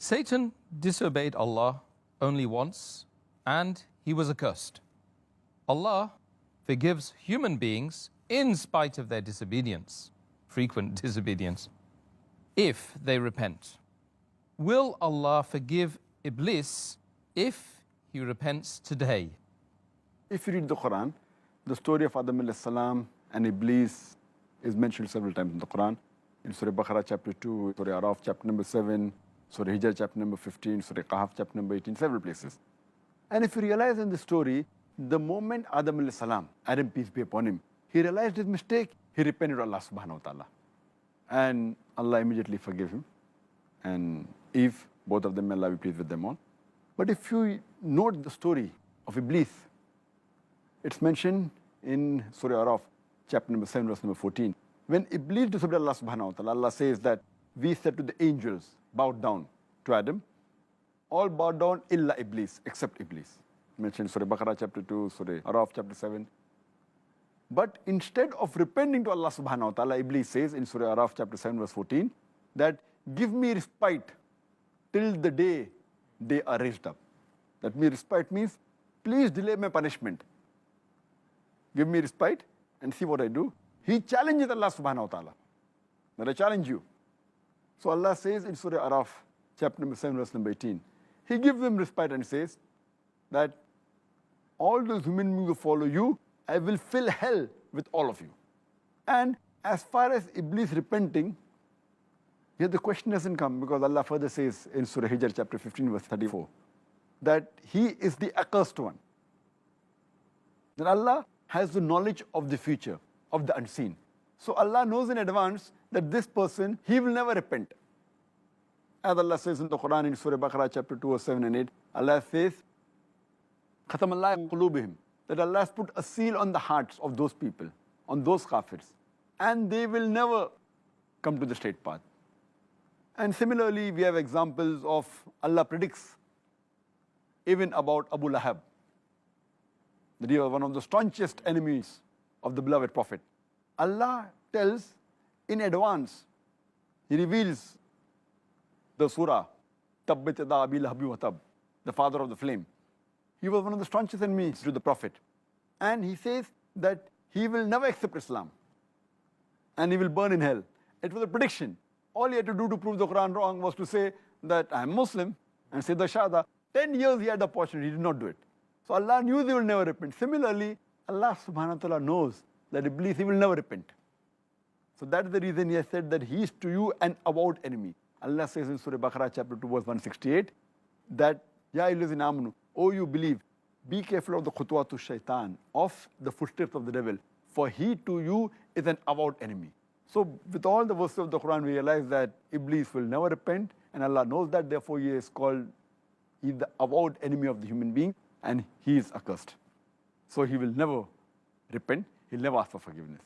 Satan disobeyed Allah only once, and he was accursed. Allah forgives human beings in spite of their disobedience, frequent disobedience, if they repent. Will Allah forgive Iblis if he repents today? If you read the Quran, the story of Adam alayhi salam and Iblis is mentioned several times in the Quran. In Surah Baqarah chapter 2, Surah Araf chapter number 7, Surah Hijr chapter number 15, Surah Kahf chapter number 18, several places. And if you realize in the story, the moment Adam alayhi salam, Adam peace be upon him, he realized his mistake, he repented to Allah subhanahu wa ta'ala. And Allah immediately forgave him. And Eve, both of them, may Allah be pleased with them all. But if you note the story of Iblis, it's mentioned in Surah Araf, chapter number 7, verse number 14. When Iblis disobeyed Allah subhanahu wa ta'ala, Allah says that we said to the angels, bow down to Adam. All bow down illa Iblis, except Iblis. Mentioned Surah Baqarah chapter 2, Surah Araf chapter 7. But instead of repenting to Allah subhanahu wa ta'ala, Iblis says in Surah Araf chapter 7, verse 14, that give me respite till the day they are raised up. That means respite means, please delay my punishment. Give me respite and see what I do. He challenges Allah subhanahu wa ta'ala, that I challenge you. So Allah says in Surah Araf, chapter number 7, verse number 18, He gives them respite and says that all those human beings who follow you, I will fill hell with all of you. And as far as Iblis repenting, here the question doesn't come, because Allah further says in Surah Hijr chapter 15, verse 34, that he is the accursed one. That Allah has the knowledge of the future, of the unseen. So Allah knows in advance that this person, he will never repent. As Allah says in the Quran in Surah Baqarah chapter 2, verse 7 and 8, Allah says, Khatam Allah qulubihim, that Allah has put a seal on the hearts of those people, on those kafirs, and they will never come to the straight path. And similarly, we have examples of Allah predicts even about Abu Lahab, that he was one of the staunchest enemies of the beloved Prophet. Allah tells in advance, He reveals the surah, Tabbat yada Abi Lahabi wa tab, the father of the flame. He was one of the staunchest enemies to the Prophet. And he says that he will never accept Islam and he will burn in hell. It was a prediction. All he had to do to prove the Quran wrong was to say that I am Muslim and say the Shahada. 10 years he had the opportunity, he did not do it. So Allah knew they will never repent. Similarly, Allah subhanahu wa ta'ala knows that Iblis, he will never repent. So that is the reason he has said that he is to you an avowed enemy. Allah says in Surah Baqarah chapter 2, verse 168, that, Ya ayyuhallazina amanu, O you believe, be careful of the khutwatu shaitan, of the footsteps of the devil, for he to you is an avowed enemy. So with all the verses of the Quran, we realize that Iblis will never repent, and Allah knows that, therefore he is called, he is the avowed enemy of the human being, and he is accursed. So he will never repent, he'll never ask for forgiveness.